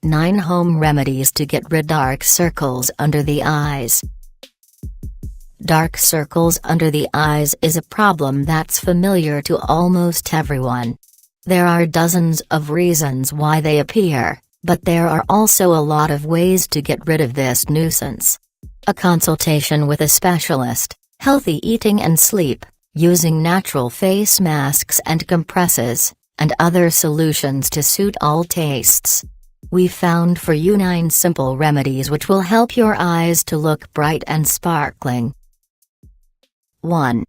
9 Home Remedies to get rid of dark circles under the eyes. Dark circles under the eyes is a problem that's familiar to almost everyone. There are dozens of reasons why they appear, but there are also a lot of ways to get rid of this nuisance. A consultation with a specialist, healthy eating and sleep, using natural face masks and compresses, and other solutions to suit all tastes. We found for you 9 simple remedies which will help your eyes to look bright and sparkling. 1.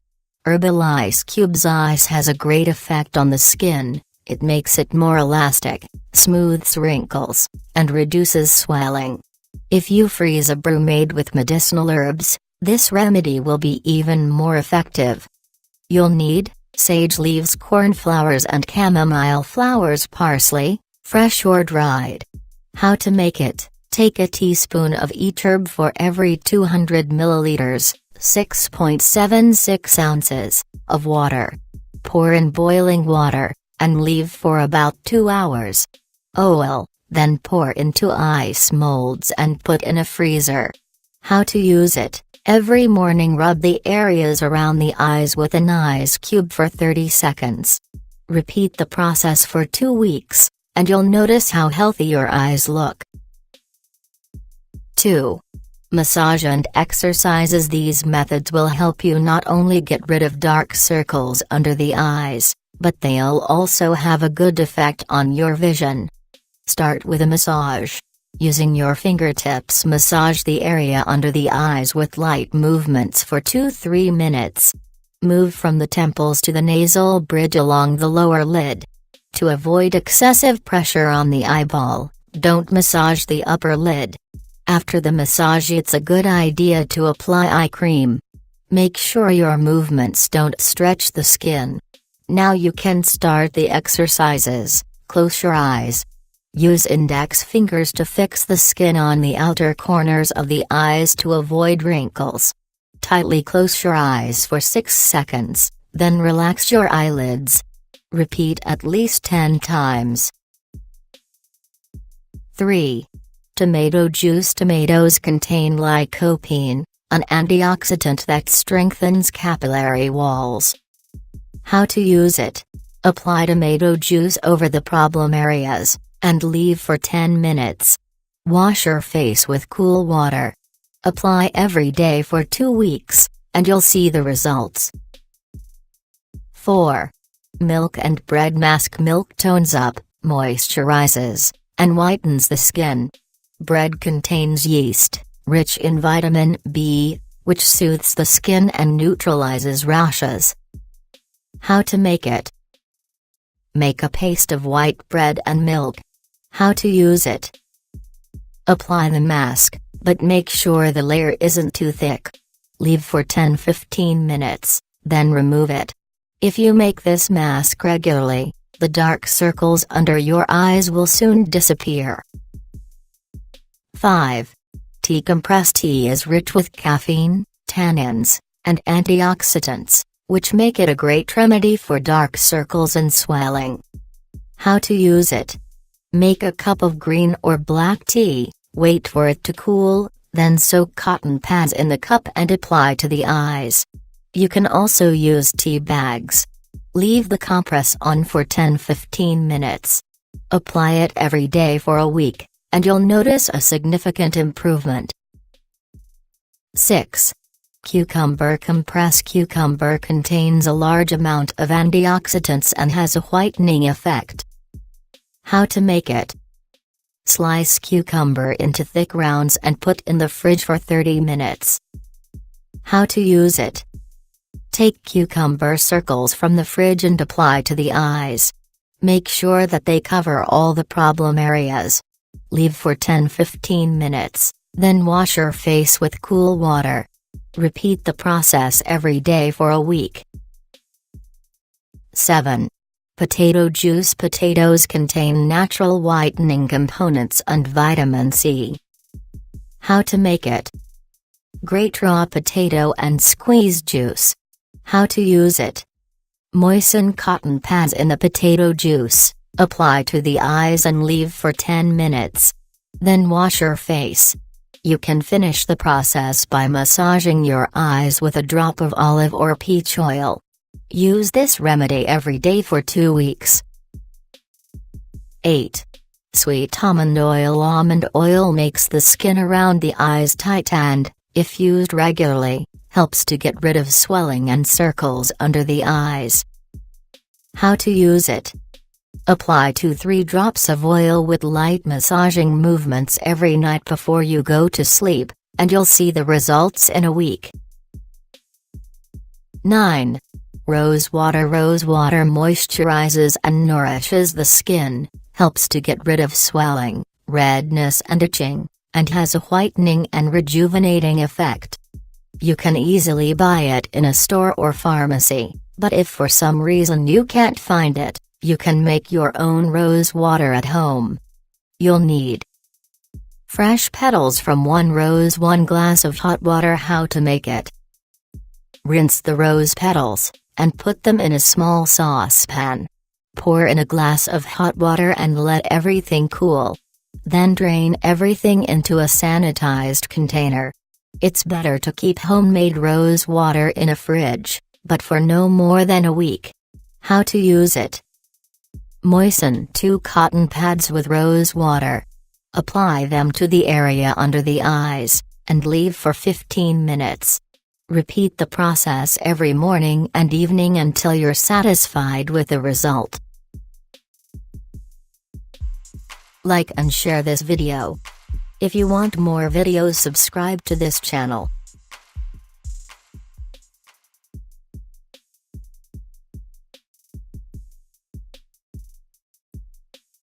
Herbal Ice Cubes. Ice has a great effect on the skin. It makes it more elastic, smooths wrinkles, and reduces swelling. If you freeze a brew made with medicinal herbs, this remedy will be even more effective. You'll need sage leaves, cornflowers, and chamomile flowers, parsley, fresh or dried. How to make it: take a teaspoon of each herb for every 200 milliliters, 6.76 ounces, of water. Pour in boiling water, and leave for about 2 hours. Oil, then pour into ice molds and put in a freezer. How to use it: every morning rub the areas around the eyes with an ice cube for 30 seconds. Repeat the process for 2 weeks, and you'll notice how healthy your eyes look. 2. Massage and exercises. These methods will help you not only get rid of dark circles under the eyes, but they'll also have a good effect on your vision. Start with a massage. Using your fingertips, massage the area under the eyes with light movements for 2-3 minutes. Move from the temples to the nasal bridge along the lower lid. To avoid excessive pressure on the eyeball, don't massage the upper lid. After the massage, it's a good idea to apply eye cream. Make sure your movements don't stretch the skin. Now you can start the exercises. Close your eyes. Use index fingers to fix the skin on the outer corners of the eyes to avoid wrinkles. Tightly close your eyes for 6 seconds, then relax your eyelids. Repeat at least 10 times. 3. Tomato juice. Tomatoes contain lycopene, an antioxidant that strengthens capillary walls. How to use it: apply tomato juice over the problem areas, and leave for 10 minutes. Wash your face with cool water. Apply every day for 2 weeks, and you'll see the results. 4. Milk and bread mask. Milk tones up, moisturizes, and whitens the skin. Bread contains yeast, rich in vitamin B, which soothes the skin and neutralizes rashes. How to make it: make a paste of white bread and milk. How to use it: apply the mask, but make sure the layer isn't too thick. Leave for 10-15 minutes, then remove it. If you make this mask regularly, the dark circles under your eyes will soon disappear. 5. Tea. Compressed tea is rich with caffeine, tannins, and antioxidants, which make it a great remedy for dark circles and swelling. How to use it: make a cup of green or black tea, wait for it to cool, then soak cotton pads in the cup and apply to the eyes. You can also use tea bags. Leave the compress on for 10-15 minutes. Apply it every day for a week, and you'll notice a significant improvement. 6. Cucumber compress. Cucumber contains a large amount of antioxidants and has a whitening effect. How to make it: slice cucumber into thick rounds and put in the fridge for 30 minutes. How to use it: take cucumber circles from the fridge and apply to the eyes. Make sure that they cover all the problem areas. Leave for 10-15 minutes, then wash your face with cool water. Repeat the process every day for a week. 7. Potato juice. Potatoes contain natural whitening components and vitamin C. How to make it: grate raw potato and squeeze juice. How to use it: moisten cotton pads in the potato juice, apply to the eyes and leave for 10 minutes, Then wash your face. You can finish the process by massaging your eyes with a drop of olive or peach oil. Use this remedy every day for 2 weeks. 8. Sweet almond oil. Almond oil makes the skin around the eyes tight and, if used regularly, helps to get rid of swelling and circles under the eyes. How to use it? Apply 2-3 drops of oil with light massaging movements every night before you go to sleep, and you'll see the results in a week. 9. Rose water. Rose water moisturizes and nourishes the skin, helps to get rid of swelling, redness and itching, and has a whitening and rejuvenating effect. You can easily buy it in a store or pharmacy, but if for some reason you can't find it, you can make your own rose water at home. You'll need fresh petals from 1 rose, 1 glass of hot water. How to make it? Rinse the rose petals, and put them in a small saucepan. Pour in a glass of hot water and let everything cool. Then drain everything into a sanitized container. It's better to keep homemade rose water in a fridge, but for no more than a week. How to use it? Moisten 2 cotton pads with rose water. Apply them to the area under the eyes, and leave for 15 minutes. Repeat the process every morning and evening until you're satisfied with the result. Like and share this video. If you want more videos, subscribe to this channel.